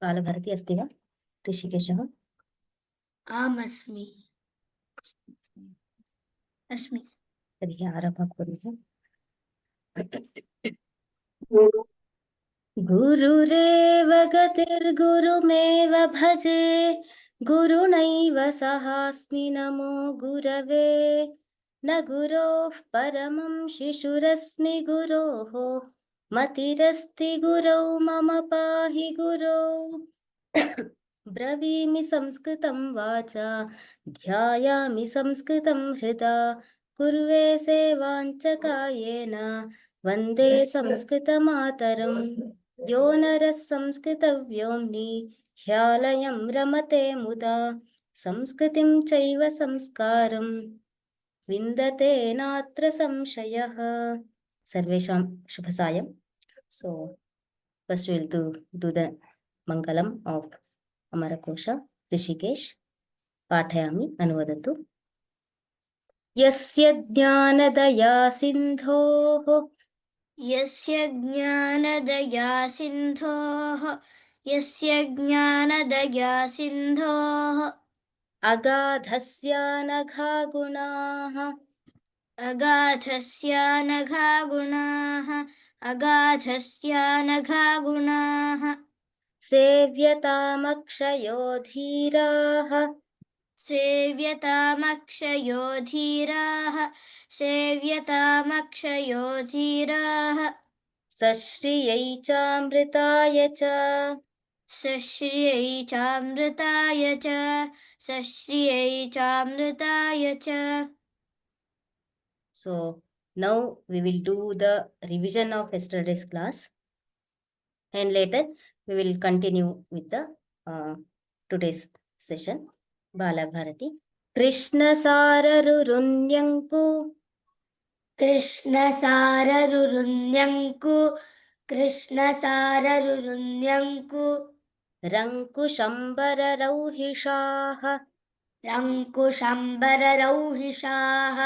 बालभारती अस्ति वा? ऋषिकेशः? आमस्मि। अस्मि। तर्हि आरम्भं कुर्मः। गुरुरेव गतिर्गुरुमेव भजे, गुरुणैव सहास्मि नमो गुरवे। न गुरोः परमं शिशुरस्मि गुरोः, मतिरस्ति गुरौ मम पाहि गुरो। ब्रवीमि संस्कृतं वाचा, ध्यायामि संस्कृतं हृदा, कुर्वे सेवाञ्च कायेन वन्दे संस्कृतमातरम्। यो नरः संस्कृतव्योम्नि ह्यालयं रमते मुदा, संस्कृतिं चैव संस्कारं विन्दते नात्र संशयः। सर्वेषां शुभसायं. So first we will do the Mangalam of Amarakosha. Hrishikesh पाठयामि, अनुवदतु। यस्य ज्ञानदया सिन्धोः यस्य ज्ञानदया सिन्धोः यस्य ज्ञानदया सिन्धोः अगाधस्यानघा गुणाः अगाधस्यानघा गुणाः अगाधस्यानघा गुणाः सेव्यतामक्षयो धीराः सेव्यतामक्षयो धीराः सेव्यतामक्षयो धीराः सश्रियै चामृताय च सश्रियै चामृताय च सश्रियै चामृताय च. So now we will do the revision of yesterday's class, and later we will continue with the today's session. Balabharati. Krishna Sararurunnyanku कृष्णसाररुरुण्यङ्कु कृष्णसाररुरुण्यङ्कु रङ्कुशम्बररौहिषाः रङ्कुशम्बररौहिषाः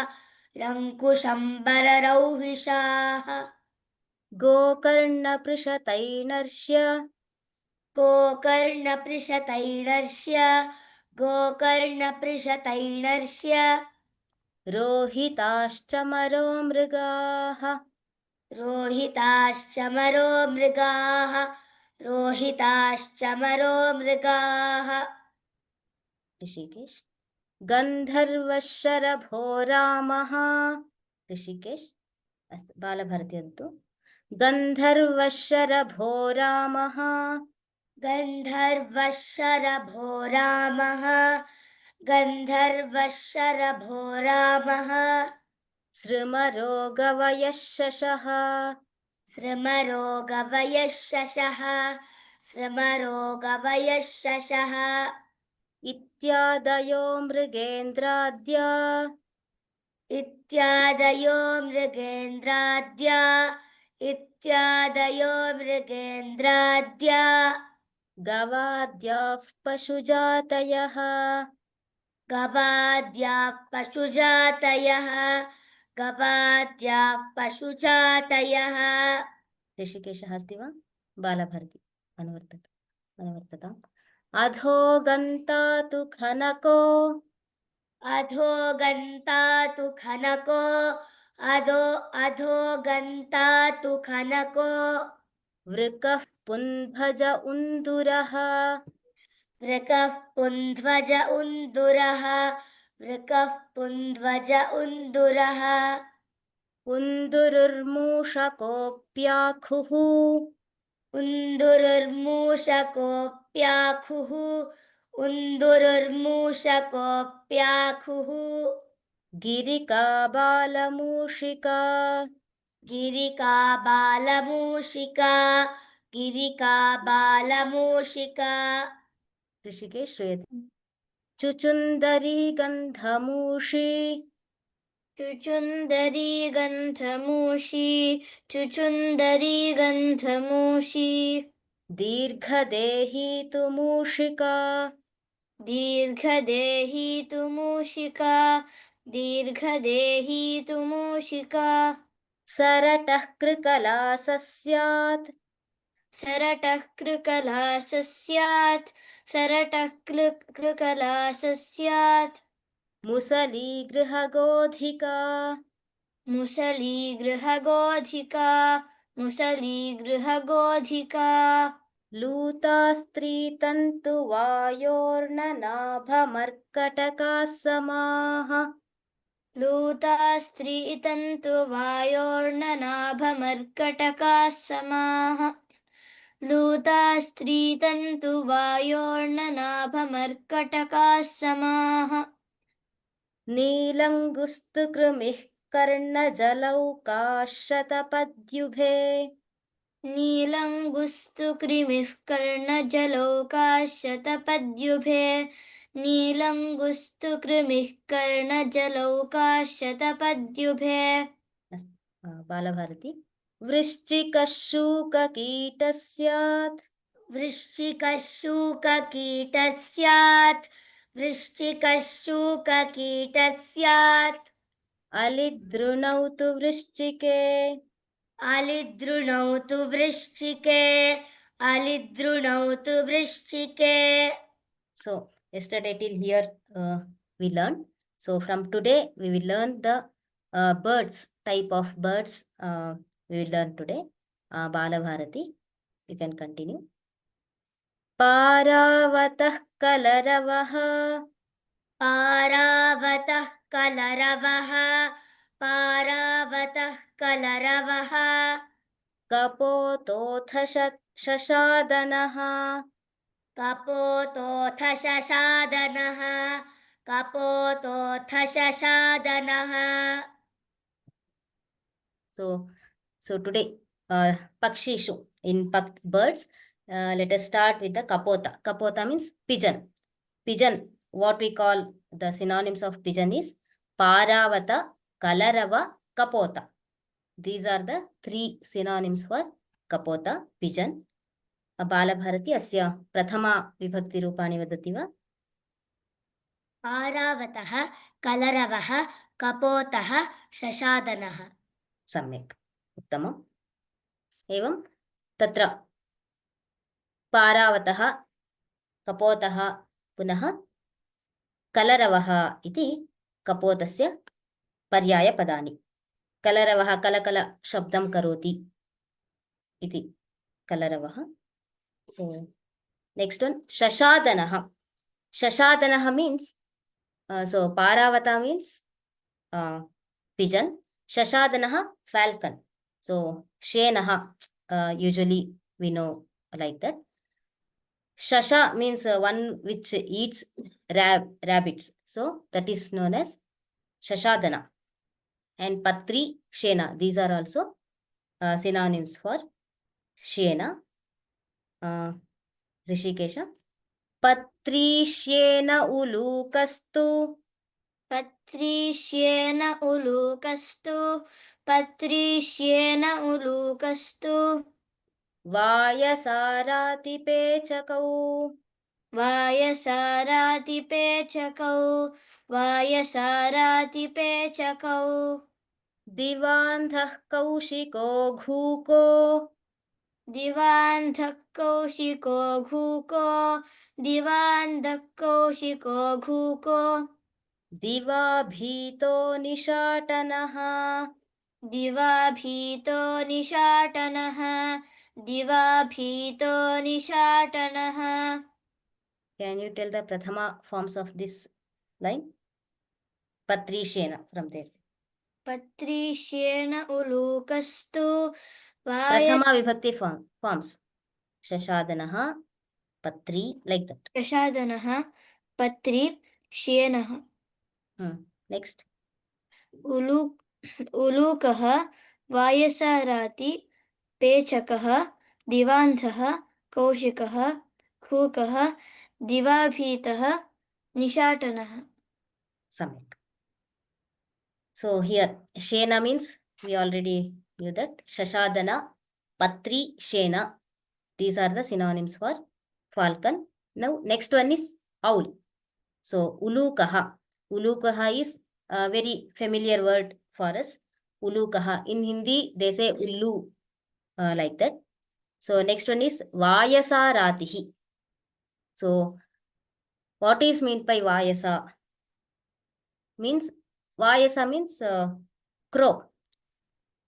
रङ्कुशम्बररौहिषाः गोकर्णपृषतैर्नर्ष्य गोकर्णपृषतैर्नर्ष्य गोकर्णपृषतैर्नर्ष्य रोहिताश्च मरो मृगाः रोहिताश्च मरो मृगाः रोहिताश्च मरो मृगाः. ऋषिकेश. गन्धर्वशरभो रामः ऋषिकेश. अस्तु, बालभारती वदतु। गन्धर्वशरभो रामः गन्धर्वशरभो रामः गन्धर्वशरभो रामः सृमरोगवयशशः सृमरोगवयशशः सृमरोगवयशशः इत्यादयो मृगेन्द्राद्या इत्यादयो मृगेन्द्राद्या इत्यादयो मृगेन्द्राद्या गवाद्याः पशुजातयः गवाद्याः पशुजातयः गवाद्याः पशुजातयः. ऋषिकेशः अस्ति वा? बालभारती अनुवर्तताम्। अधो गन्तातु खनको अधो गन्तातु खनको अधो गन्तातु खनको वृकः पुन्ध्वज उन्दुरः वृकः पुन्ध्वज उन्दुरः वृकः पुन्ध्वज उन्दुरः उन्दुरुर्मूषकोऽप्याखुः उन्दुरुर्मूषकोऽप्याखुः उन्दुरुर्मूषकोऽप्याखुः गिरिका बालमूषिका गिरिका बालमूषिका गिरिका बालमूषिका. ऋषिकेश श्रूयते। चुचुन्दरी गन्धमूषी चुचुन्दरी गन्धमूषी चुचुन्दरी गन्धमूषी दीर्घदेही तु मूषिका दीर्घदेही तु मूषिका दीर्घदेही तु मूषिका. सरटः कृकलासः स्यात् सरटः कृकलासः स्यात् सरटः कृकलासः स्यात् मुसली गृहगोधिका मुसली गृहगोधिका मुसली गृहगोधिका लूता स्त्री तन्तुवायोर्ननाभमर्कटकाः समाः लूता स्त्रीतन्तुवायोर्ननाभमर्कटकाः समाः लूता स्त्रीतन्तुवायोर्ननाभमर्कटकाः समाः नीलङ्गुस्तु कृमिः कर्णजलौकाः शतपद्युभे नीलङ्गुस्तु कृमिः कर्णजलौकाः शतपद्युभे नीलङ्गुस्तु कृमिः कर्णजलौकाः शतपद्युभे बालभारती वृश्चिकः शूककीटः स्यात् वृश्चिकः शूककीटः स्यात् वृश्चिकः शूककीटः स्यात् अलिद्रुणौ तु वृश्चिके अलिद्रुणौ तु वृश्चिके अलिद्रुणौ तु वृश्चिके So yesterday till here we learned. So from today we will learn the birds, type of birds we will learn today. Balabharati, you can continue. पारावतः कलरवः पारावतः कलरवः पारावतः कलरवः कपोतोऽथ शशादनः कपोतोऽथ शशादनः कपोतोऽथ शशादनः So today Pakshishu, in birds, let us start with the Kapota. Kapota means pigeon. Pigeon, what we call the synonyms of pigeon is Paravata, Kalarava, Kapota. These are the three synonyms for Kapota, pigeon. Balabharati asya prathama vibhakti rupani vadati va? पारावतः कलरवः कपोतः शशादनः सम्यक् उत्तमम् एवं तत्र पारावतः कपोतः पुनः कलरवः इति कपोतस्य पर्यायपदानि कलरवः कलकल शब्दं करोति इति कलरवः so next one shashadanah means so paravata means pigeon shashadanah falcon so shenah usually we know like that shasha means one which eats rabbits so that is known as shashadana and patri shena these are also synonyms for shena Rishikesha पत्रीष्येन उलूकस्तु पत्रीष्येन उलूकस्तु पत्रीष्येन उलूकस्तु वायसारातिपेचकौ वायसारातिपेचकौ वायसारातिपेचकौ दिवान्धः कौशिको घूको दिवान्धः कौशिको घूको दिवान्धः कौशिको घूको दिवा भीतो निशाटनः दिवा भीतो निशाटनः दिवा भीतो निशाटनः Can you tell the prathama forms of this line? Patrishena from there. पत्रीष्येन उलूकस्तु Prathama vibhakti forms. Shashadanah, patri, like that. प्रसादनः पत्री श्येनः Next. उलूकः वायसाराति पेचकः दिवान्धः कौशिकः खूकः दिवाभीतः निशाटनः Samyak. So here Shena means we already knew that Shashadana, Patri, Shena. These are the synonyms for falcon. Now next one is owl. So Ulukaha. Ulukaha is a very familiar word for us. Ulukaha. In Hindi they say Ullu like that. So next one is Vayasa Ratihi. So what is meant by Vayasa? Means Vayasa means crow.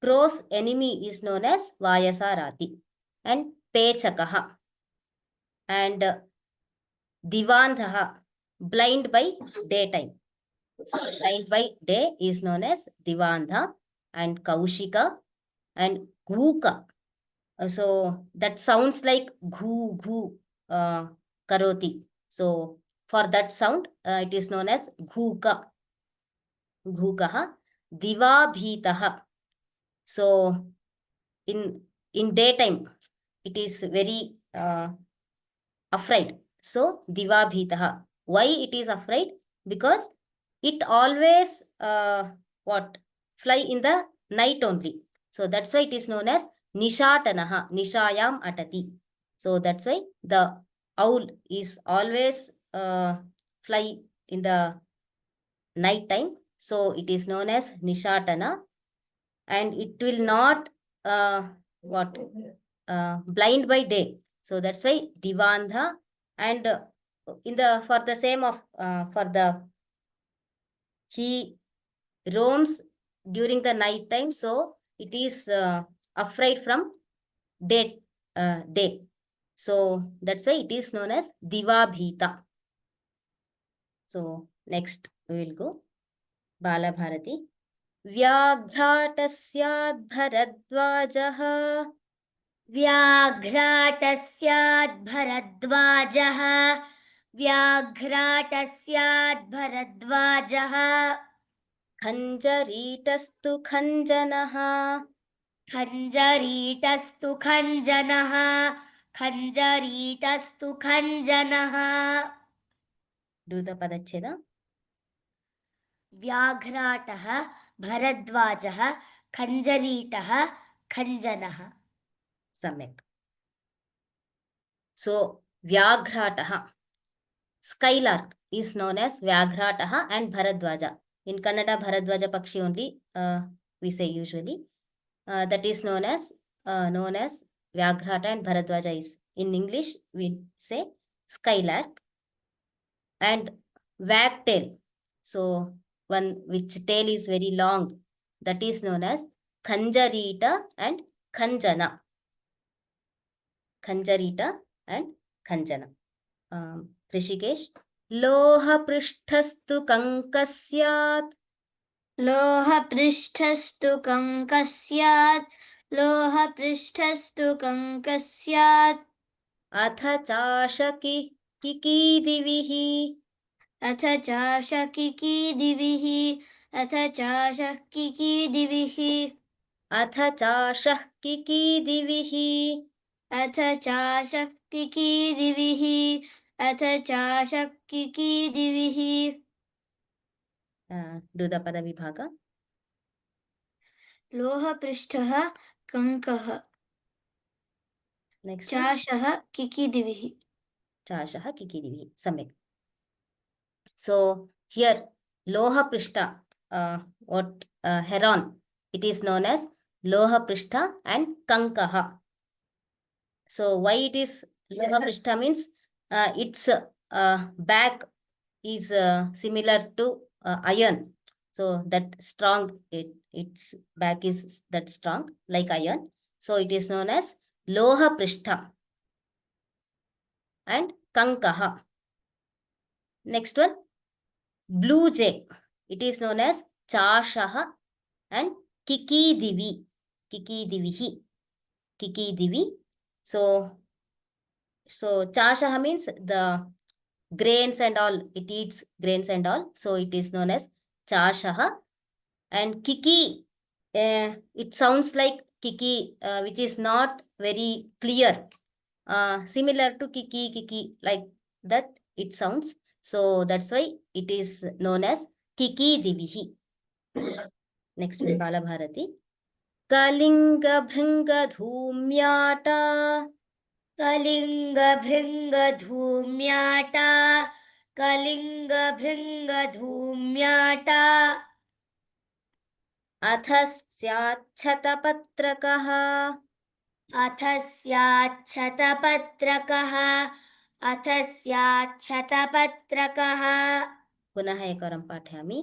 Crow's enemy is known as Vayasa Rati and Pechakaha and Divandhaha, blind by daytime. So blind by day is known as Divandha and Kaushika and Guka. So that sounds like ghoo ghoo karoti. So for that sound, it is known as ghuka. Ghukaha divabhitaha. So in daytime, it is very afraid. So divabhitaha. Why it is afraid? Because it always what fly in the night only. So that's why it is known as nishatanaha, nishayam atati. So that's why the owl is always fly in the night time. So it is known as nishatana, and it will not what blind by day. So that's why divandha, and in the for the same of for the he roams during the night time, so it is afraid from day. So that's why it is known as Divabhita. So next we will go Bala Bharati. Vyaghratasyaad Bharadwajaha. व्याघ्राटस्यात् भरद्वाजः व्याघ्राटस्यात् भरद्वाजः खञ्जरीटस्तु खञ्जनः खञ्जरीटस्तु खञ्जनः खञ्जरीटस्तु खञ्जनः Do the Padacheda. व्याघ्राटः भरद्वाजः खञ्जरीटः खञ्जनः Samyak. So Vyagrataha, skylark is known as Vyagrataha and Bharadwaja. In Kannada, Bharadwaja Pakshi only we say usually. That is known as Vyagrata and Bharadwaja is. In English, we say skylark and wagtail. So one which tail is very long, that is known as Khanjarita and Khanjana. Khanjarita and Khanjana. Rishikesh. Loha-prishtastu kankasyat. लोहपृष्ठस्तु कङ्कस्यात् लोहपृष्ठस्तु कङ्कस्यात् अथ चाशकी किकीदिविः. अथ चाशकिकीदिविः अथ चाशकिकीदिविः अथ चाशः किकीदिविः. अथ चाशकिकीदिविः अथ चाशकिकीदिविः Do the pada vibhaga. लोहपृष्ठः कङ्कः Next. चाशः किकीदिविः Chashah kikidivihi. Samyak. So here Loha Prishta, what heron, it is known as Loha Prishta and Kankaha. So why it is Loha Prishta means its back is similar to iron. So that strong, its back is that strong like iron. So it is known as Loha Prishta and Kankaha. Next one, blue jay. It is known as Chashaha and Kikidivi. Kikidivihi. Kikidivi. So Chashaha means the grains and all. It eats grains and all. So it is known as Chashaha. And Kiki, it sounds like Kiki, which is not very clear. Similar to Kiki, like that it sounds. So that's why it is known as Kikidivihi. Next one, Bala Bharati. Kalinga Bhringa Dhumyata. कलिङ्गभृङ्गधूम्याटा कलिङ्गभृङ्गधूम्याटा अथ स्याच्छतपत्रकः. अथ स्याच्छतपत्रकः अथ स्याच्छतपत्रकः पुनः एकवारं पाठयामि।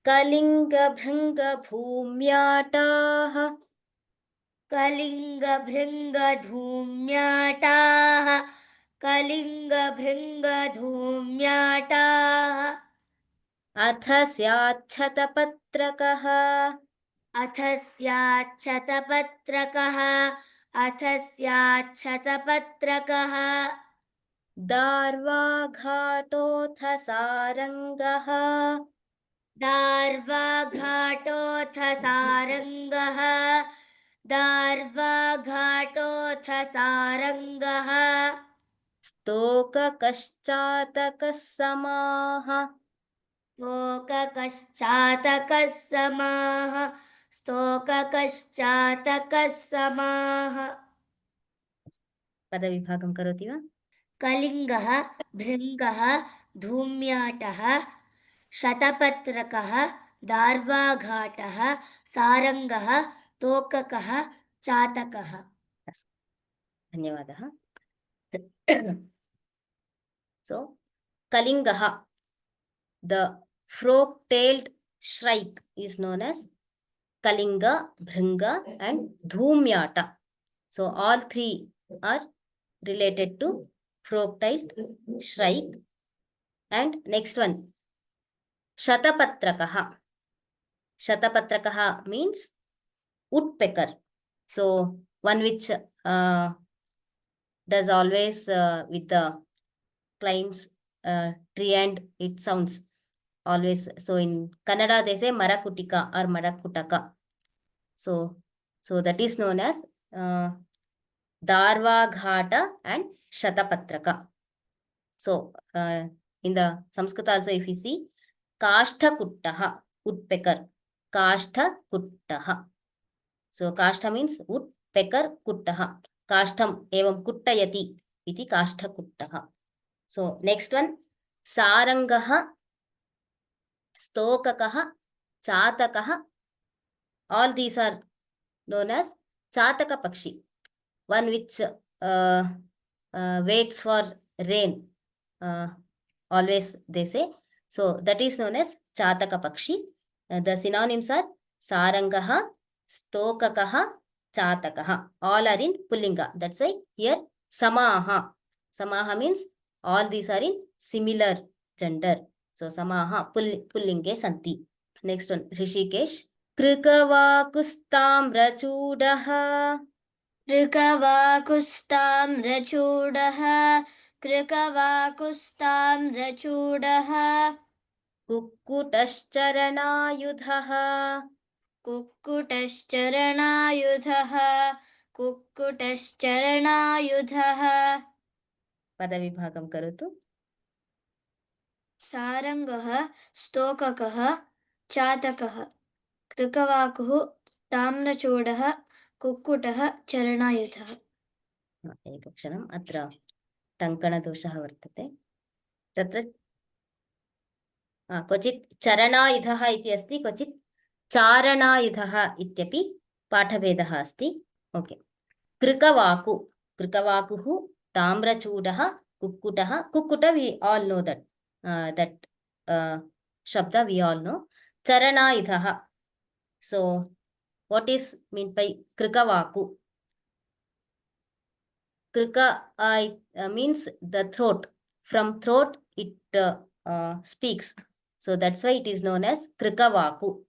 कलिङ्गभृङ्गभूम्याटाः कलिङ्गभृङ्गधूम्याटाः कलिङ्गभृङ्गधूम्याटाः अथ स्याच्छतपत्रकः अथ स्याच्छतपत्रकः अथ स्याच्छतपत्रकः दार्वाघाटोऽथ सारङ्गः दार्वाघाटोऽथ सारङ्गः दार्वाघाटोऽथ सारङ्गः स्तोककश्चातकः समाः स्तोककश्चातकः समाः स्तोककश्चातकः समाः पदविभागं करोति वा? कलिङ्गः भृङ्गः धूम्याटः शतपत्रकः दार्वाघाटः सारङ्गः तोककः चातकः अस्तु, धन्यवादः। So, Kalingaha, the frog-tailed shrike is known as Kalinga, Bhringa and Dhumyata. So, all three are related to frog-tailed shrike. And next one, Shatapatrakaha. Shatapatrakaha means woodpecker. So, one which does always with the climbs tree and it sounds always. So in Kannada they say Marakutika or Marakutaka. So that is known as Darvaghata and Shatapatraka. So in the Sanskrit also if you see Kashtakuttaha, woodpecker, Kashtakuttaha. So Kashtha means woodpecker, Kuttaha. Kashtam evam kuttayati iti Kashtakuttaha. So next one, Sarangaha, Stokakaha, Chatakaha. All these are known as Chataka Pakshi. One which waits for rain. Always they say. So that is known as Chataka Pakshi. The synonyms are Sarangaha, Stokakaha, Chatakaha. All are in Pullinga. That's why here Samaha. Samaha means all these are in similar gender. So Samaha Pullinge Santi. Next one, Rishikesh. Krikavakustamrachudaha. कृकवाकुस्ताम्रचूडः कृकवाकुस्ताम्रचूडः कुक्कुटश्चरणायुधः. कुक्कुटश्चरणायुधः कुक्कुटश्चरणायुधः पदविभागं करोतु. सारङ्गः स्तोककः चातकः कृकवाकुः ताम्रचूडः कुक्कुटः चरणायुधः एकक्षणम् अत्र टङ्कणदोषः वर्तते. तत्र क्वचित् चरणायुधः इति अस्ति, क्वचित् चारणायुधः इत्यपि पाठभेदः अस्ति. ओके. कृकवाकु, कृकवाकुः, ताम्रचूडः, कुक्कुटः. कुक्कुट we all know that shabda we all know. Charanayudaha. So what is meant by krikavaku? Krika means the throat. From throat it speaks. So that's why it is known as krikavaku.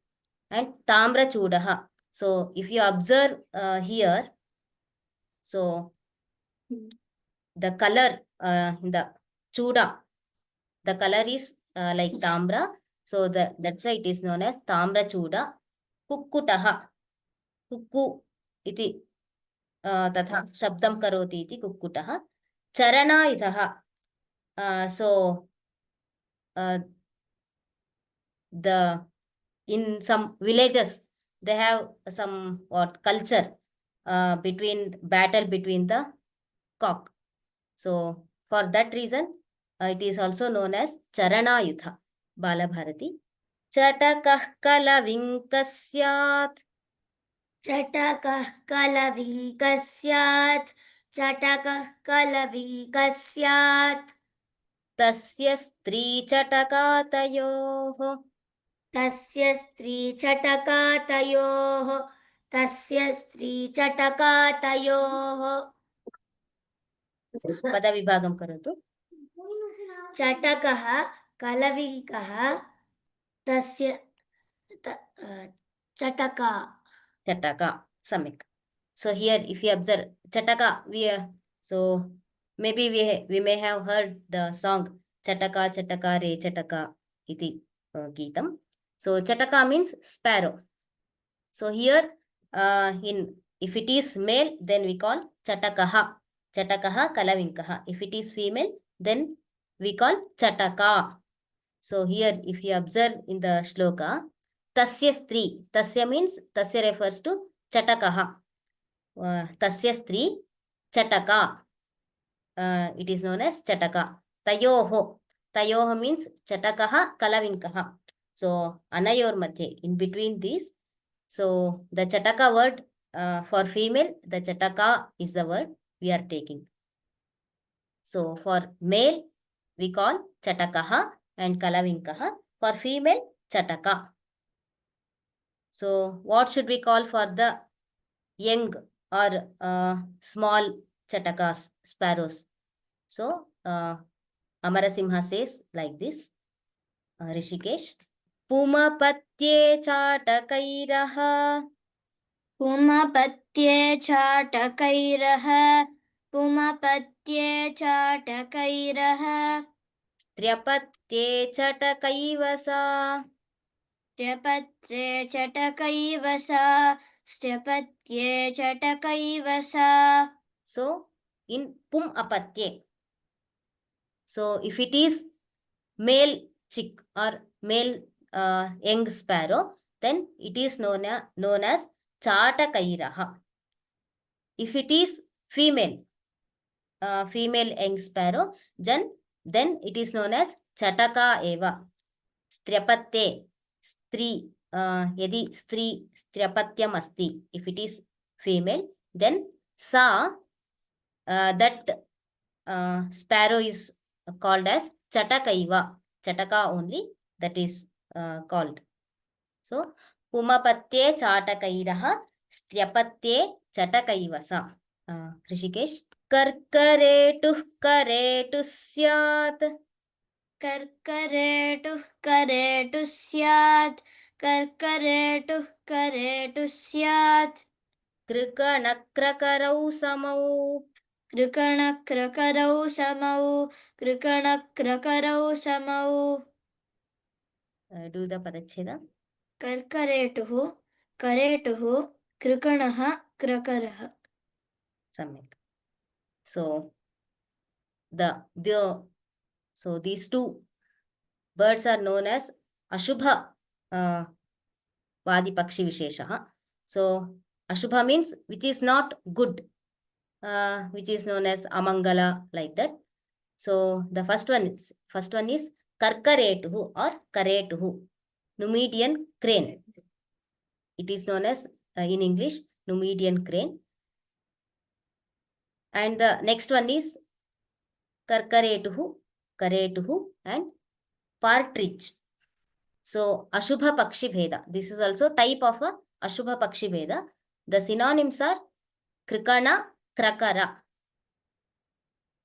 And tamrachudaha. So if you observe here, so the color in the chuda, the color is like tamra. So that's why it is known as tamrachuda. Kukkutaha. Kukku iti तथा शब्दं करोति इति कुक्कुटः. चरणायुधः. So the in some villages they have some culture between battle between the cock. So for that reason it is also known as Charanayudha. Balabharati. Chatakah kalavinkasyaat. चटकः कलविङ्कः स्यात् चटकः कलविङ्कः स्यात् तस्य स्त्री चटकातयोः तस्य स्त्रीचटकातयोः तस्य स्त्रीचटकातयोः पदविभागं करोतु चटकः कलविङ्कः तस्य चटका Chataka, सम्यक्. So here if you observe Chataka, so maybe we may have heard the song Chataka Chataka Re Chataka iti Geetam. So Chataka means sparrow. So here if it is male, then we call Chatakaha. Chatakaha Kalavinkaha. If it is female, then we call Chataka. So here if you observe in the shloka, Tasya Stri. Tasya means Tasya refers to Chatakaha. Tasya Stri Chataka. It is known as Chataka. Tayoho. Tayoho means Chatakaha Kalavinkaha. So Anayor Madhye. In between these. So the Chataka word for female, the Chataka is the word we are taking. So for male, we call Chatakaha and Kalavinkaha. For female, Chataka. So what should we call for the young or small Chatakas, sparrows? So Amarasimha says like this, Rishikesh. Pumapatye Chatakairaha. पुमपत्ये चाटकैरः पुमपत्ये चाटकैरः Stryapatye Chatakaiva स्त्यपत्रे चटकैव सा स्त्यपत्ये चटकैव सा So in Pum Apatye. So if it is male chick or male young sparrow, then it is known as Chatakairaha. If it is female young sparrow, then it is known as Chataka eva. Stryapatye, stri, yadi stri stryapathyam asti. If it is female, then sa, that sparrow is called as Chatakaiva. Chataka only, that is called. So, Pumapatye Chatakairaha, Stryapatye Chatakaivasa. Rishikesh. Karkaretuh karetu syat. कर्करेटुः करेटुः स्यात् कर्करेटुः करेटुः स्यात् Krikanakrakarau samau. कृकणक्रकरौ समौ कृकणक्रकरौ समौ Do the Padacheda. कर्करेटुः करेटुः कृकणः क्रकरः Samyak. So, so these two birds are known as Ashubha Vadi Pakshi Visheshaha. So Ashubha means which is not good, which is known as Amangala, like that. So the first one is Karkaretuhu or Karetuhu, Numidian crane. It is known as in English Numidian crane. And the next one is Karkaretuhu, Karetuhu and partridge. So Ashubha Pakshi Bheda. This is also type of a Ashubha Pakshi Bheda. The synonyms are Krikana, Krakara.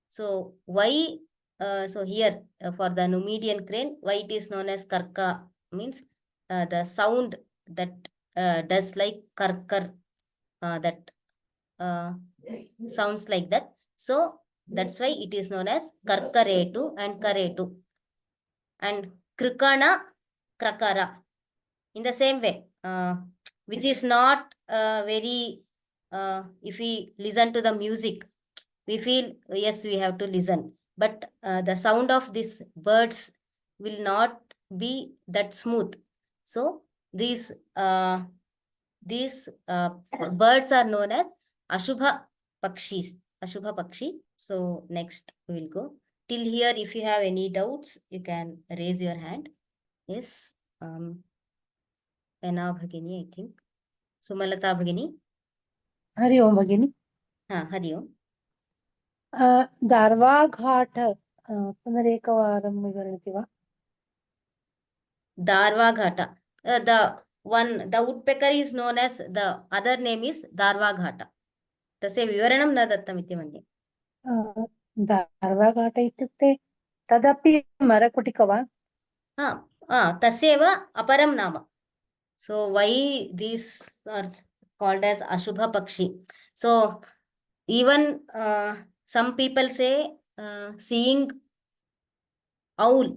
So why? So here for the Numidian crane, why it is known as Karka means the sound that does like Karkar, that sounds like that. So that's why it is known as Karkaretu and Karetu. And Krikana, Krakara. In the same way, which is not very, if we listen to the music, we feel, yes, we have to listen. But the sound of these birds will not be that smooth. So these birds are known as Ashubha Pakshis. Ashubha Pakshi. So next we will go. Till here, if you have any doubts, you can raise your hand. Yes. Anna Bhagini, I think. Sumalatha भगिनी. हरि ओम भगिनी. हरि ओम्. दार्वाघाट पुनरेकवारं विवरति वा? Darvagata. The woodpecker is known as, the other name is Darvagata. तस्य विवरणं न दत्तमिति मन्ये. दार्वाघाट इत्युक्ते तदपि मरकुटिका वा? तस्यैव अपरं नाम. So why these are called as Ashubha Pakshi? So even some people say seeing owl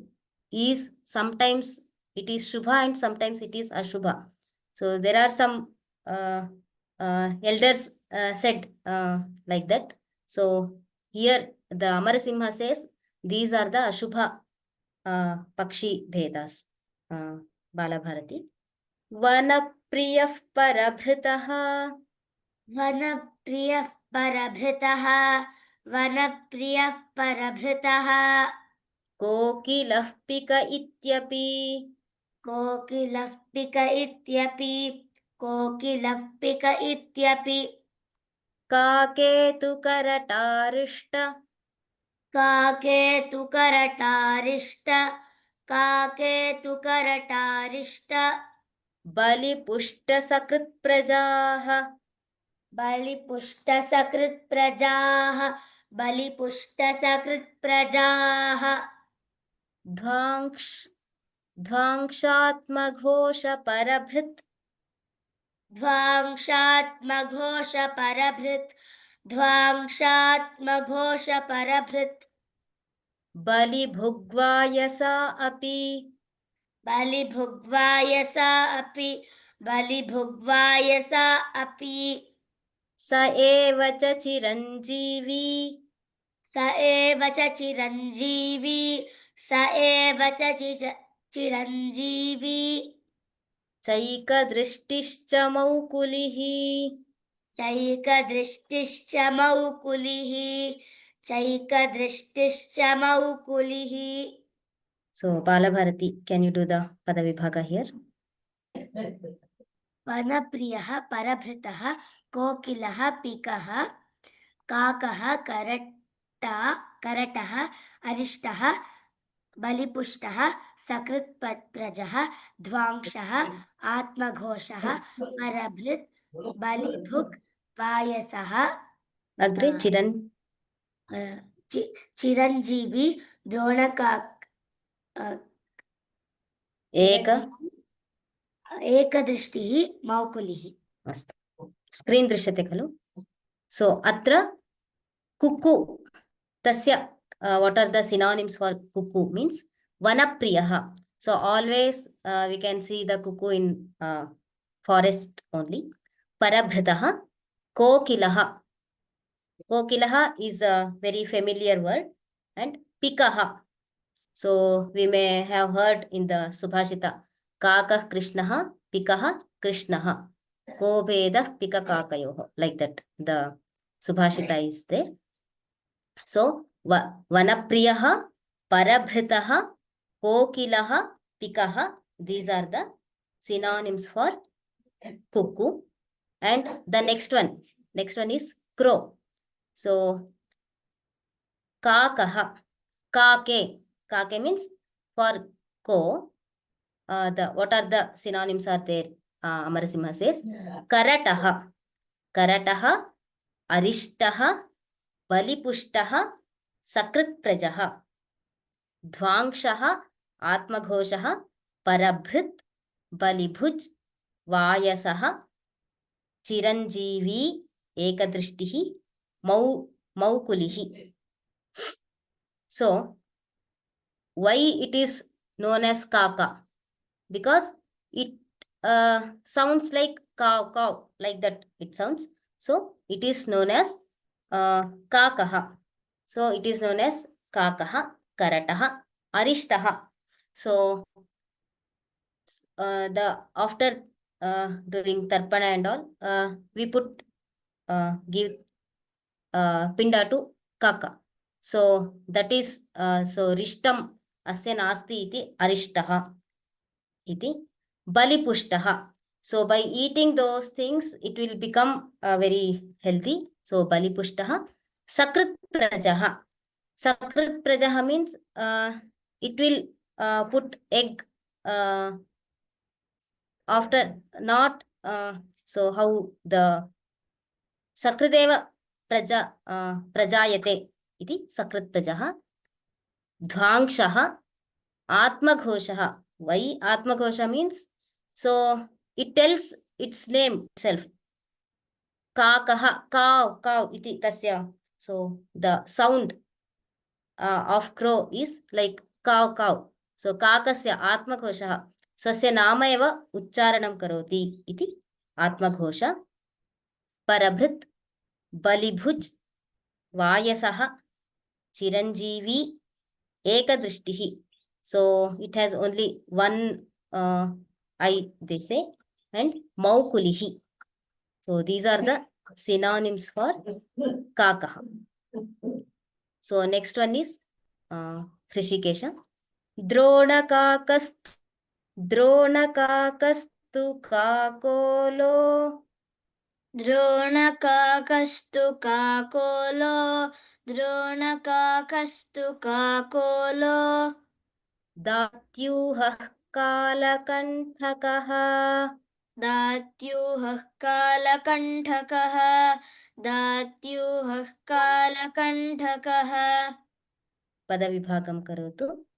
is sometimes it is Shubha and sometimes it is Ashubha. So there are some elders said like that. So here the Amarasimha says these are the Ashubha Pakshi Bhedas. Balabharati. वनप्रियः परभृतः वनप्रियः परभृतः वनप्रियः परभृतः कोकिलः pick इत्यपि कोकिलः pick इत्यपि कोकिलः pick इत्यपि काकेतु करटारिष्ट काकेतु करटारिष्ट काकेतु करटारिष्ट बलिपुष्टसकृत्प्रजाः बलिपुष्टसकृत्प्रजाः बलिपुष्टसकृत्प्रजाः ध्वांशात्मघोषपरभृत् ध्वांशात्मघोषपरभृत् ध्वांशात्मघोषपरभृत् बलिभुग्वायसा अपि बलिभुग्वायसा अपि बलिभुग्वायसा अपि स एव च चिरञ्जीवी स एव च चिरञ्जीवी स एव च चिरञ्जीवी चैकदृष्टिश्च मौकुलिः चैकदृष्टिश्च मौकुलिः चैकदृष्टिश्च मौकुलिः. So Balabharati, can you do the Padavibhaga here? वनप्रियः परभृतः कोकिलः पिकः काकः करटः अरिष्टः बलिपुष्टः सकृत्प्रजः ध्वांसः आत्मघोषः परभृत् बलिभुग् वायसः अग्रे चिरञ्जीवी एकदृष्टिः मौकुलिः. अस्तु, स्क्रीन् दृश्यते खलु? सो अत्र कुक्कु तस्य what are the synonyms for cuckoo means vanapriyaha. So always we can see the cuckoo in forest only. Parabhritaha, kokilaha. Kokilaha is a very familiar word, and pikaha. So we may have heard in the Subhashita, Kakah Krishnaha, Pikaha Krishnaha, Ko Vedah Pika Kakayoho. Like that, the Subhashita is there. So Vanapriyaha, Parabhritaha, Kokilaha, Pikaha. These are the synonyms for cuckoo. And the next one is crow. So Kakaha, Kake. Kake means for ko. What are the synonyms are there? Amarasimha says Karataha. Karataha, Arishtaha, Balipushtaha, Sakritprajaha, Dhvangshaha, Atmaghosaha, Parabhrit, Balibhuj, Vayasaha, Chiranjeevi, Ekadrishtihi, Maukulihi. So, why it is known as Kaka? Because it sounds like cow, like that it sounds. So, it is known as Kakaha. So, it is known as Kakaha, Karataha, Arishtaha. So, after doing Tarpana and all, we put give Pinda to Kaka. So, that is, so Rishtam asya nasti iti Arishtaha iti Balipushtaha. So by eating those things, it will become very healthy. So Balipushtah, Sakrit Prajaha. Sakrit Prajaha means it will put egg after not so how the Sakrideva Praja Prajayate iti Sakrit Prajaha. Dhvangshaha Atmaghoshaha. Why Atmaghosha means? So it tells its name itself. Kakaha, cow, cow iti tasya. So the sound of crow is like cow, cow. So kakasya Atmaghoshaha. Swasya nama eva uchcharanam karoti iti Atmaghosha. Parabhrit, Balibhuj, Vayasaha, Chiranjeevi, Ekadrishtihi. So it has only one eye, they say, and Maukulihi. So these are the synonyms for Kakaha. So next one is Hrishikesha. Dronakastu Kakolo. Dronakakastu kakolo, Dronakakastu kakolo, Datyuhah Kalakantakaha. Datyuhah kalakantakaha, Datyuhah kalakantakaha. Padavibhagam karotu.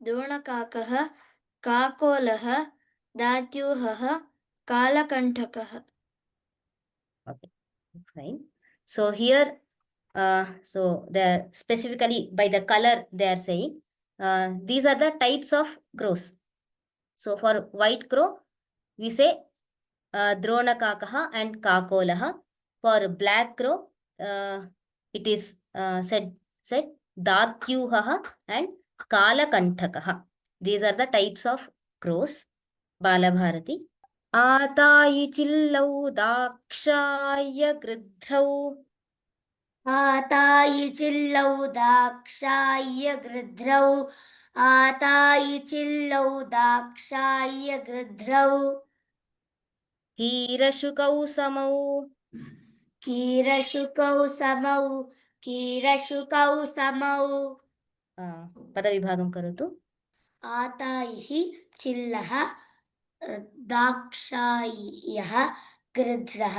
Dronakakah, kakolah, Datyuhah kalakantakaha. Okay, fine. So here, so they're specifically by the color they are saying, these are the types of crows. So for white crow, we say Dronakakaha and Kakolaha. For black crow, it is said Datyuhaha and Kalakantakaha. These are the types of crows. Balabharati. आतायि चिल्लौ दाक्षाय गृध्रौ. आतायि चिल्लौ दाक्षाय गृध्रौ, आतायि चिल्लौ दाक्षाय गृध्रौ, कीरशुकौ समौ. कीरशुकौ समौ, कीरशुकौ समौ. पदविभागं करोतु. आतायिः चिल्लः, दाक्षाय्यः, गृध्रः,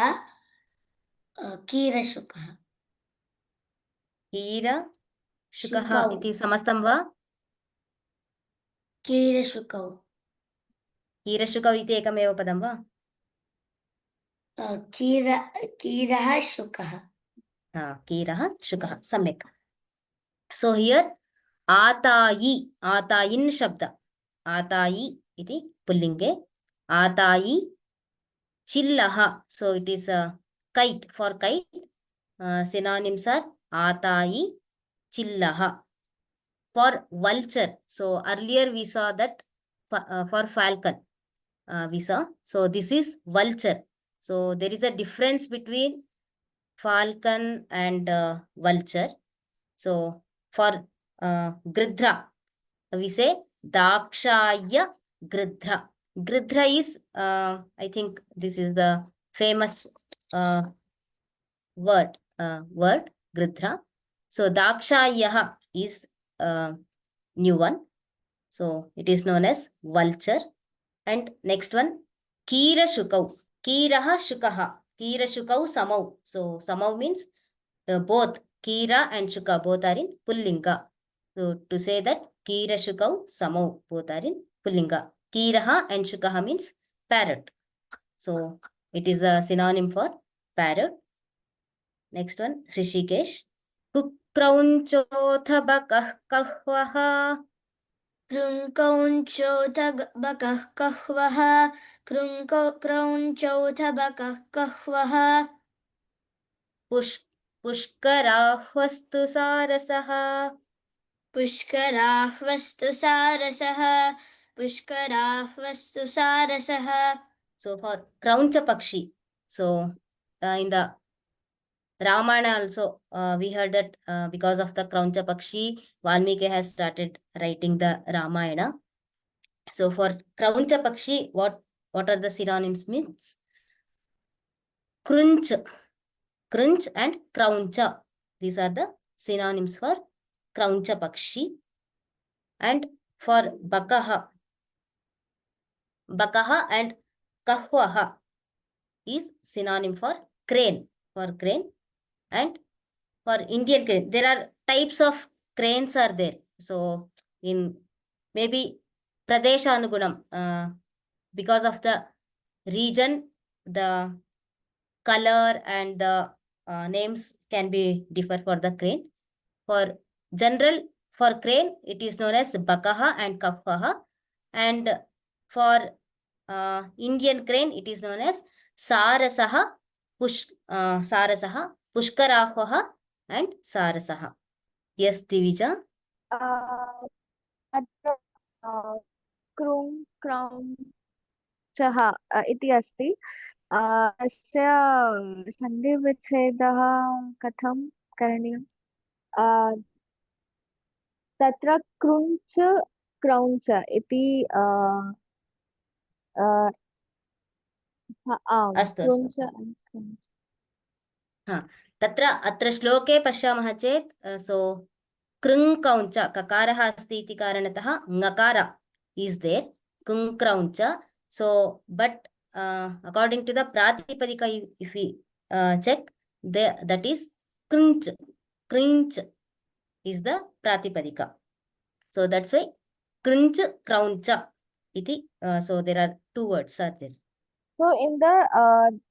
कीरशुकः. कीरशुकः शुकौ. इति समस्तं वा? कीरशुकौ. कीरशुकौ इति एकमेव पदं वा? कीरः शुकः. कीरः शुकः, सम्यक्. So here आतायि, आतायिन् शब्द, आतायि इति पुल्लिङ्गे, आतायि चिल्लः, so it is a kite, for kite synonyms are आतायि चिल्लः. For vulture, so earlier we saw that for falcon we saw, so this is vulture. So there is a difference between falcon and vulture. So for gridhra, we say dakshaya gridhra. Gridhra is, I think this is the famous word, gridhra. So dakshaya is new one. So it is known as vulture. And next one, Kira Shukau. Kiraha Shukaha. Kira Shukau Samau. So Samau means both Kira and Shuka both are in Pullinga. So to say that Kira Shukau Samau both are in Pullinga. Kiraha and Shukaha means parrot. So it is a synonym for parrot. Next one, Hrishikesh. Kukraunchotha bakah kahwaha. कृङ्कौञ्चोऽथ बकः कहवः, क्रौञ्चौथ बकः कहवः. पुष्कराह्वस्तु सारसः. पुष्कराह्वस्तु सारसः, पुष्कराह्वस्तु सारसः. So for Krauncha Pakshi, so in the Ramayana also we heard that because of the Krauncha Pakshi, Valmiki has started writing the Ramayana. So for Krauncha Pakshi, what What are the synonyms means? Crunch, crunch and krauncha. These are the synonyms for krauncha pakshi. And for bakaha, bakaha and kahwaha is synonym for crane, and for Indian crane. There are types of cranes are there. So in maybe Pradesha Anugunam, because of the region, the color and the names can be differ for the crane. For general, for crane, it is known as bakaha and kahwaha, and for Indian crane, it is known as sarasaha, sarasaha, pushkarahwaha, and sarasaha. Yes, Divija. अत्र क्रूं क्रौं चः इति अस्ति अस्य सन्धिविच्छेदः कथं करणीयम् तत्र क्रुञ्च क्रौञ्च इति आम् अस्तु, क्रुञ्च तत्र अत्र श्लोके पश्यामः चेत् सो कृङ्कौञ्च ककारः अस्ति इति कारणतः ङकार is there, कृङ्क्रौञ्च. So but according to the pratipadika, if we check, that is krunch. Krunch is the pratipadika. So that's why krunch krauncha iti. So there are two words are there. So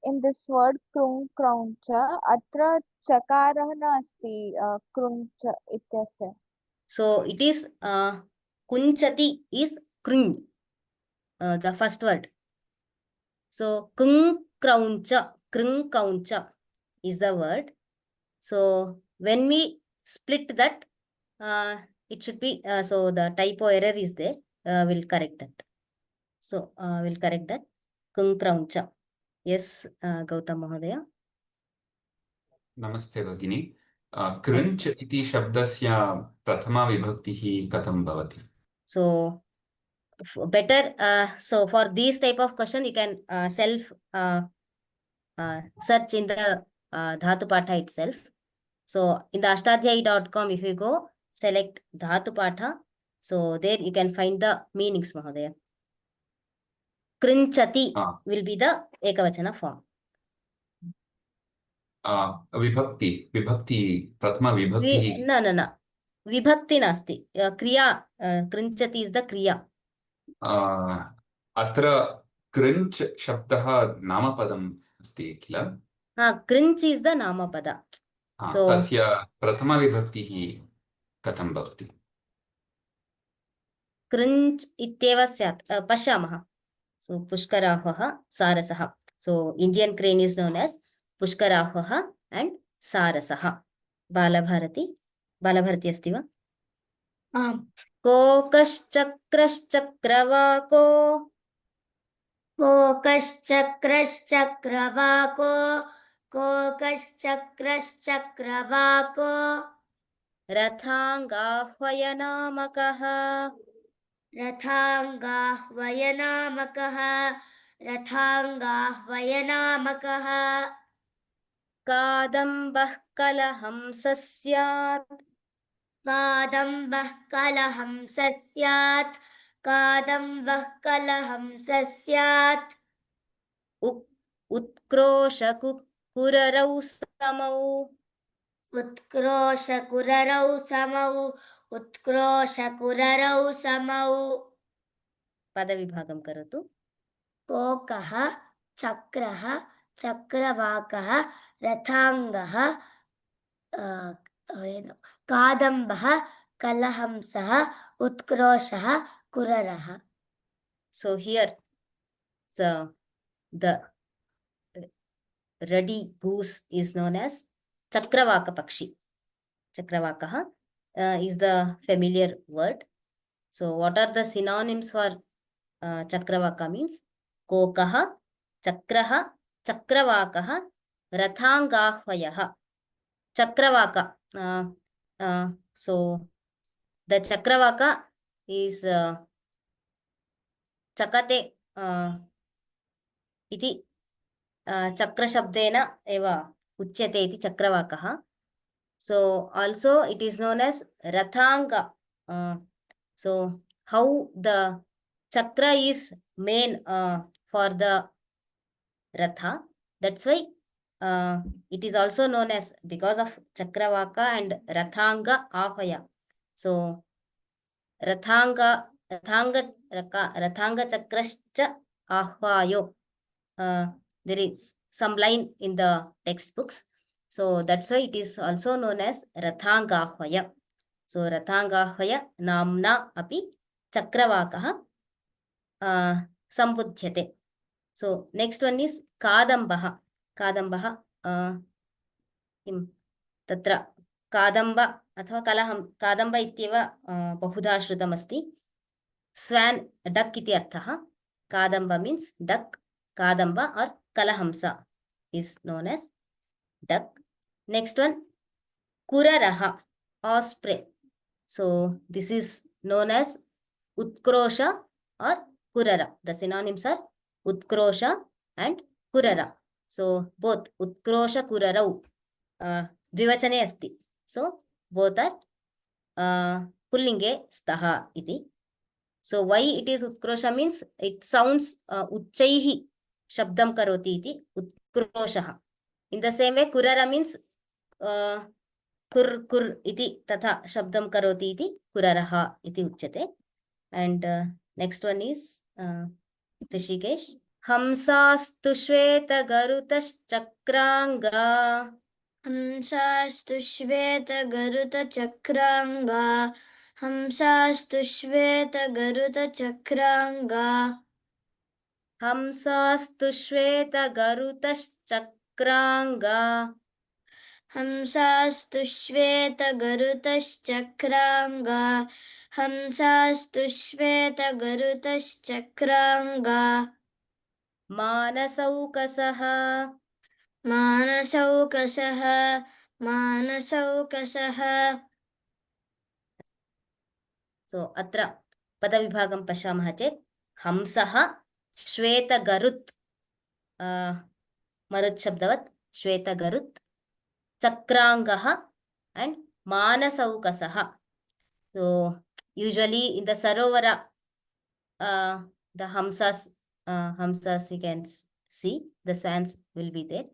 in this word krung krauncha atra chakarah na asti kruncha ityasya. So it is kunchati is krung, the first word. So krung krauncha is the word. So when we split that, it should be so the typo error is there. We'll correct that. So we'll correct that. Krung krauncha. Yes, Gautam Mahodaya. नमस्ते भगिनी कृञ्च् इति शब्दस्य प्रथमा विभक्तिः कथं भवति So better so for these type of question you can self search in the Dhatu Patha itself. So in the ashtadhyayi.com, if you go select Dhatu Patha, so there you can find the meanings, Mahodaya. Krinchati will be the ekavachana form. विभक्ति प्रथमा विभक्तिः न विभक्ति नास्ति, क्रिया. कृञ्चति is the क्रिया. अत्र कृञ्च् शब्दः नामपदम् अस्ति किल कृञ्च् is the नामपद. So तस्य प्रथमा विभक्तिः कथं भवति कृञ्च् इत्येव स्यात्. पश्यामः. So पुष्कराह्वः सारसः. So Indian crane is known as पुष्कराह्वः and सारसः. Balbharati अस्ति वा? आम् कोकश्चक्रश्चक्रवाको कोकश्चक्रश्चक्रवाको कोकश्चक्रश्चक्रवाको रथाङ्गाह्वयनामकः रथाङ्गाह्वयनामकः रथाङ्गाह्वयनामकः कादम्बः कलहंसः स्यात् कादम्बः कलहंसः स्यात् कादम्बः कलहंसः स्यात् उत्क्रोशकुररौ समौ उत्क्रोशकुररौ समौ उत्क्रोशकुररौ समौ पदविभागं करोतु. कोकः चक्रः चक्रवाकः रथाङ्गः कादम्बः कलहंसः उत्क्रोशः कुररः. So here the ruddy goose is known as Chakravaka Pakshi. Chakravakaha is the familiar word. So what are the synonyms for Chakravaka means? Kokaha, Chakraha, Chakravakaha, Rathangahvayaha. Chakravaka. So the Chakravaka is Chakate इति चक्रशब्देन एव उच्यते इति चक्रवाकः. So also it is known as Rathanga. So how the chakra is main for the Ratha. That's why it is also known as, because of Chakravaka and Rathanga Ahvaya. So Rathanga Chakrascha Ahvayo. There is some line in the textbooks. So that's why it is also known as Rathanga Ahvaya. So Rathanga Ahvaya namna api Chakravakaha sambudhyate. So next one is Kadambaha. Kadambaha किं तत्र कादम्ब अथवा कलहं कादम्ब इत्येव बहुधा श्रुतमस्ति. स्वान duck इति अर्थः. कादम्ब means duck. कादम्ब और कलहंसा is known as duck. Next one, Kuraraha, osprey. So this is known as Utkrosha or Kurara. The synonyms are Utkrosha and Kurara. So both Utkrosha Kurarau द्विवचने अस्ति. So both are pullinge staha iti. So why it is Utkrosha means it sounds uchchaihi shabdam karoti iti Utkroshaha. In the same way Kurara means kur kur iti tatha shabdam karoti iti Kuraraha iti uchyate. And next one is Rishikesh. Hamsastu shveta garutaschakranga. हंसास्तु श्वेतगरुतचक्राङ्गा हंसास्तु श्वेतगरुतचक्राङ्गा हंसास्तु श्वेतगरुतश्चक्राङ्गा हंसास्तु श्वेतगरुतश्चक्राङ्गा हंसास्तु श्वेतगरुतश्चक्राङ्गा मानसौकसः मानसौकसः मानसौकसः. So अत्र पदविभागं पश्यामः चेत् हंसः श्वेतगरुत् मरुत् शब्दवत् श्वेतगरुत् चक्राङ्गः and मानसौकसः. So usually in the sarovara the hamsas we can see the swans will be there.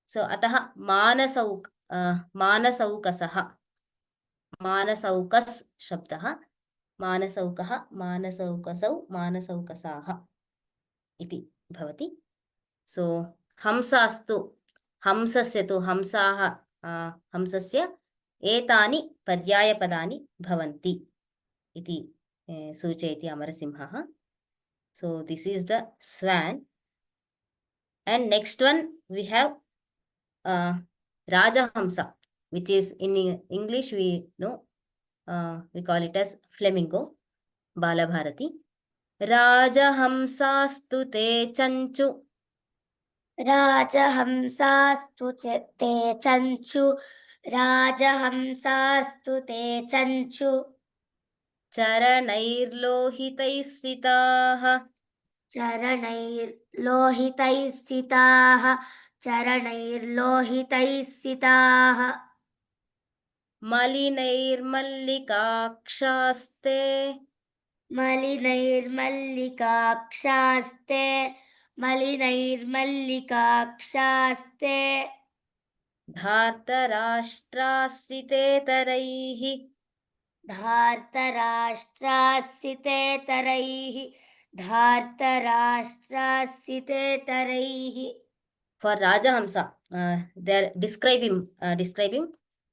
So atah मानसौकसः मानसौकस् शब्दः मानसौकः मानसौकसौ मानसौकसाः इति भवति. So हंसास्तु हंसस्य तु हंसाः हंसस्य एतानि पर्यायपदानि भवन्ति इति सूचयति अमरसिंहः. So this is the swan. And next one we have Rajahamsa, which is in English we know we call it as flamingo. Balabharati. Rajahamsastu te chanchu. राजहंसास्तु ते चञ्चु राजहंसास्तु ते चञ्चु चरणैर्लोहितैः सिताः चरणैर्लोहितैः सिताः चरणैर्लोहितैः सिताः मलिनैर्मल्लिकाक्षास्ते मलिनैर्मल्लिकाक्षास्ते मलिनैर्मल्लिकाक्षास्ते धार्तराष्ट्रासितेतरैः धार्तराष्ट्रासितेतरैः धार्तराष्ट्रासितेतरैः. For Rajahamsa, they are describing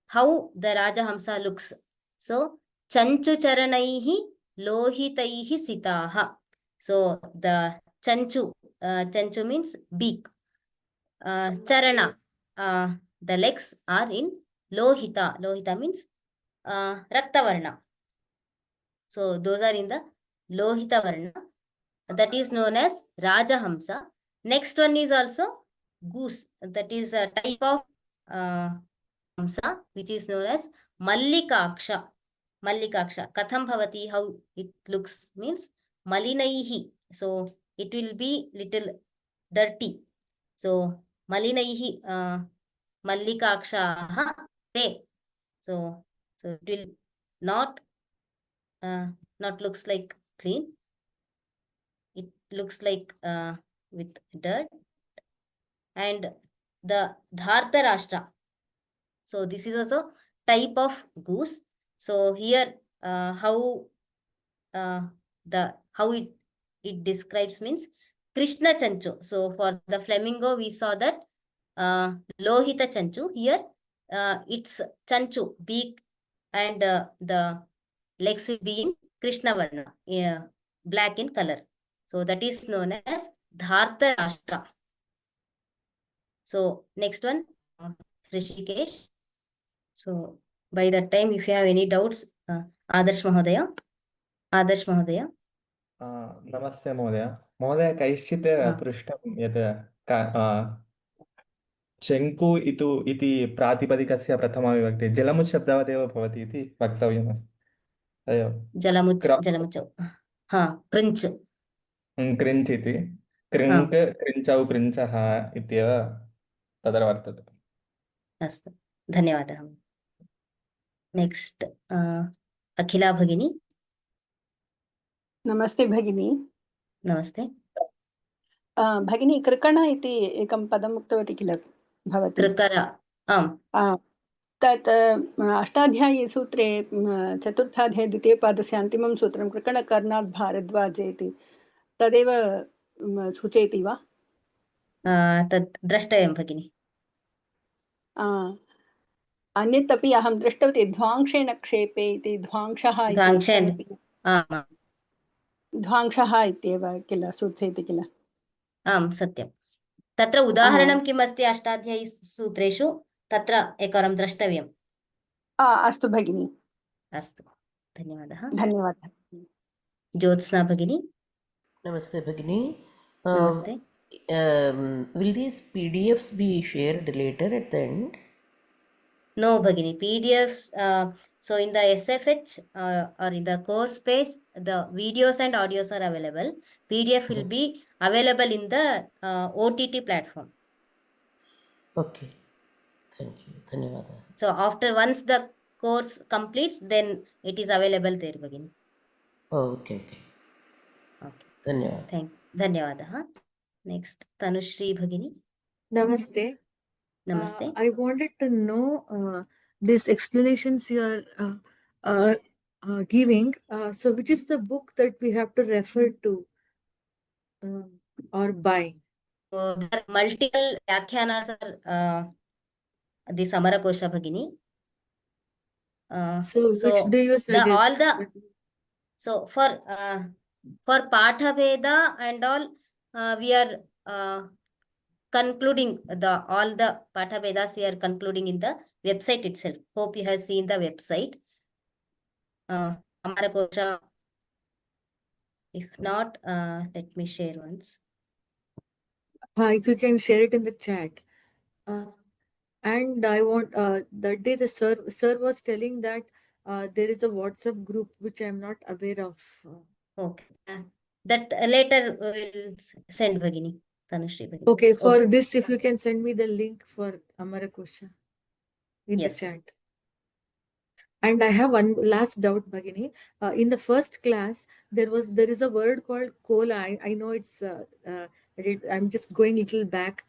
how the Rajahamsa looks. So chanchu charanaihi lohitaihi sitaha. So the chanchu means beak. Charana, the legs are in lohita. Lohita means raktavarna. So those are in the lohita varna. That is known as Rajahamsa. Next one is also goose. That is a type of hamsa which is known as Mallikaksha. Mallikaksha. Katham bhavati, how it looks means malinaihi. So it will be little dirty. So malinaihi mallikakshaha te. So it will not not looks like clean. It looks like with dirt. And the Dhartarashtra. So this is also type of goose. So here how it describes means Krishna Chanchu. So for the flamingo we saw that Lohita Chanchu. Here it's Chanchu, beak, and the legs will be in Krishna Varna, black in color. So that is known as Dhartarashtra. So next one, Rishikesh. So by that time, if you have any doubts, Adarsh Mahodaya. नमस्ते महोदय महोदय कैश्चित् पृष्टं यत् शङ्कु इति प्रातिपदिकस्य प्रथमाविभक्ति जलमुच् शब्दावदेव भवति इति वक्तव्यमस्ति तदेव जलमुच्च कृञ्च् कृञ्च् इति कृङ्क् कृञ्चौ कृञ्चः इत्येव तत्र वर्तते अस्तु धन्यवादः नेक्स्ट अखिला भगिनी नमस्ते भगिनी नमस्ते भगिनी कृकण इति एकं पदम् उक्तवती किल भवती कृकर आम् तत् अष्टाध्यायी सूत्रे चतुर्थाध्याये द्वितीयपादस्य अन्तिमं सूत्रं कृकणकर्णात् भारद्वाजे इति तदेव सूचयति वा तत् द्रष्टव्यं भगिनि अन्यत् अपि अहं दृष्टवती ध्वांशेन क्षेपे इति ध्वांशः ध्वांशः इत्येव किल सूचयति किल आम् सत्यं तत्र उदाहरणं किम् अस्ति अष्टाध्यायी सूत्रेषु तत्र एकवारं द्रष्टव्यम् अस्तु भगिनी अस्तु धन्यवादः धन्यवादः ज्योत्स्ना भगिनी नमस्ते भगिनी नमस्ते will these PDFs be shared later at the end? No Bhagini, PDFs so in the SFH or in the course page the videos and audios are available. PDF will be available in the OTT platform. Okay, thank you. Dhanyawada. So after once the course completes then it is available there Bhagini. Oh, okay. Dhanyawada. Dhanyawadaha. Next Tanushri Bhagini. Namaste. Namaste. I wanted to know these explanations you are giving. So which is the book that we have to refer to or buy? So there are multiple Vyakhyanas are the Samarakosha Bhagini. So which do you suggest? So for Patha Veda and all we are concluding all the Patha Vedas we are concluding in the website itself. Hope you have seen the website. Samarakosha. If not, let me share once. If you can share it in the chat. And I want that day the sir was telling that there is a WhatsApp group which I am not aware of. Okay, that later will send Bhagini, Tanushri Bhagini. Okay, for this if you can send me the link for Amarakosha in Yes. the chat. And I have one last doubt, Bhagini. In the first class, there is a word called kola. I know it's I'm just going a little back.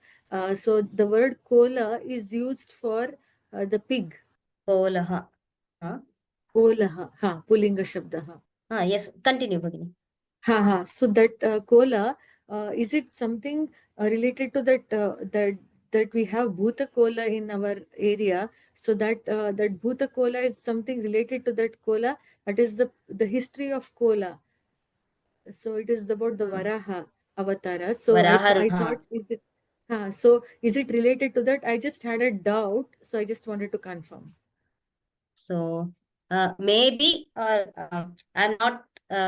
So the word kola is used for the pig. Kolaha. Kolaha. Pullinga shabdaha. Yes, continue Bhagini. So that kola, is it something related to that we have Bhuta Kola in our area? So that Bhuta Kola is something related to that Kola. That is the history of Kola. So it is about the Varaha Avatara. So I thought, is it related to that? I just had a doubt. So I just wanted to confirm. So maybe I'm not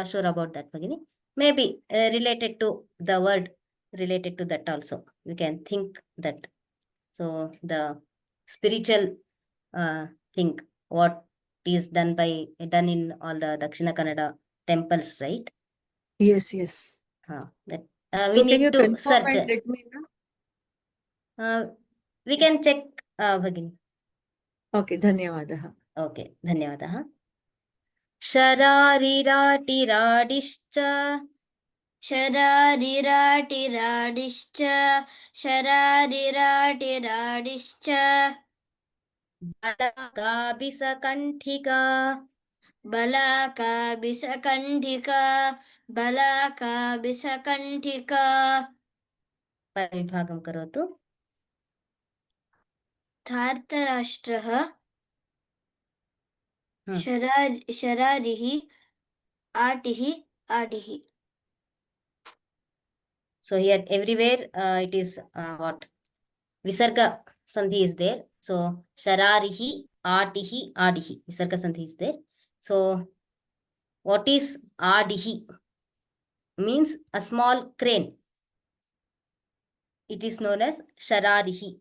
sure about that Bhagini. Maybe related to the word related to that also. You can think that. So the spiritual thing, what is done in all the Dakshina Kannada temples, right? Yes. That We So can you need to confirm search. and let me know? We can check, Bhagini. Okay, धन्यवादः. Okay, धन्यवादः. शरारिराटिराडिश्च शरारिराटिराडिश्च शरारिराटिराडिश्च बलाकाभिसकण्ठिका बलाकाभिसकण्ठिका बलाकाभिसकण्ठिका विभागं करोतु. धार्तराष्ट्रः Hmm. शरारिः आटिः आडिः. So here everywhere it is what? Visarga sandhi is there. So shararihi, atihi, adihi. Visarga sandhi is there. So what is adihi? Means a small crane. It is known as shararihi,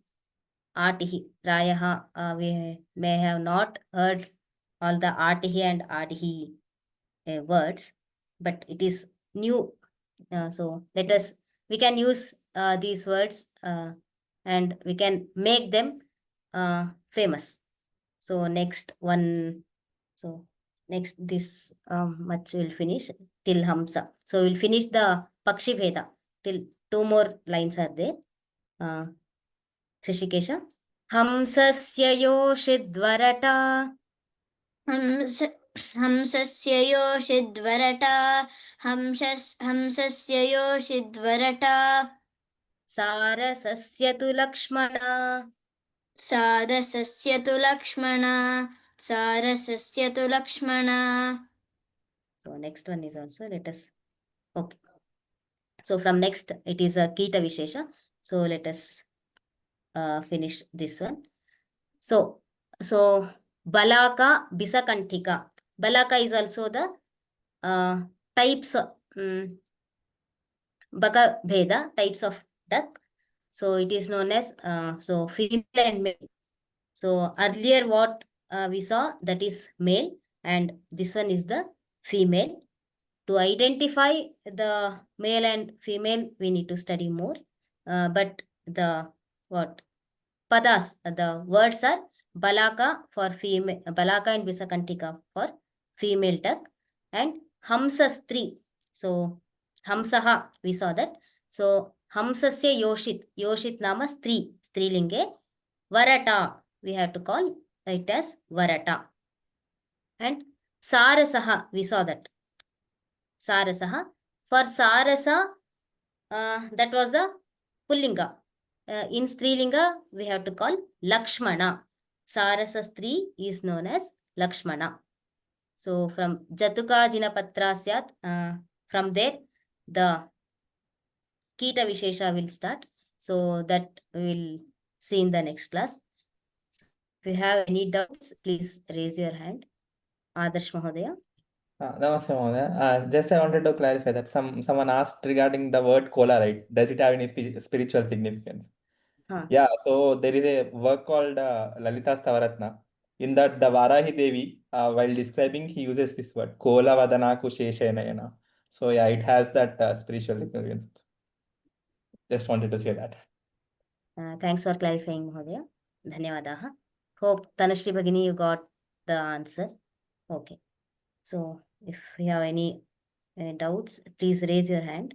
atihi. Prayaha, we may have not heard all the atihi and adihi words, but it is new. So we can use these words and we can make them famous. So next this much will finish till Hamsa. So we'll finish the Pakshi Bheda till 2 more lines are there. Hrishikesha. Hamsasya yoshidvarata. हंसस्य योषिद्वरटा हंसस्य योषिद्वरटा सारसस्य तु लक्ष्मणा सारसस्य तु लक्ष्मणा सारसस्य तु Lakshmana. So next one is also, let us, okay. So from next it is a Kita Vishesha. So let us finish this one. So Balaka Bisakanthika. Balaka is also the types of Baka Bheda, types of duck. So it is known as so female and male. So earlier what we saw, that is male, and this one is the female. To identify the male and female, we need to study more. But the padas, the words are Balaka for female, Balaka and Bisakantika for female duck, and Hamsastri. So Hamsaha, we saw that. So Hamsasya Yoshit nama Strilinge. Varata, we have to call it as Varata. And Sarasaha, we saw that. Sarasaha. For Sarasa, that was the Pullinga. In Strilinga, we have to call Lakshmana. Sarasa Stri is known as Lakshmana. So from Jatuka Jinapatra Syat, from there, the Kita Vishesha will start. So that we will see in the next class. If you have any doubts, please raise your hand. Adarsh Mahodaya. Namaste, Mahodaya. Just I wanted to clarify that someone asked regarding the word kola, right? Does it have any spiritual significance? Yeah, so there is a work called Lalita Stavaratna. In that, the Varahi Devi, while describing, he uses this word, kola vadana kushesha nayana. So yeah, it has that spiritual significance. Just wanted to say that. Thanks for clarifying, Mahodaya. Dhanyavadaha. Hope Tanushree Bhagini, you got the answer. Okay. So if you have any doubts, please raise your hand.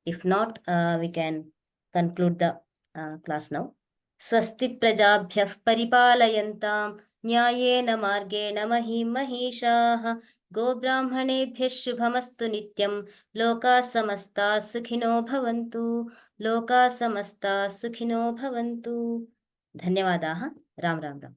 If not, we can conclude the class now. Swasti prajabhyah paripalayantam nyayena margena mahim mahishaah go brahmanebhyah shubhamastu nityam loka samasta sukhino bhavantu loka samasta sukhino bhavantu. Dhanyavadaha. Ram Ram Ram.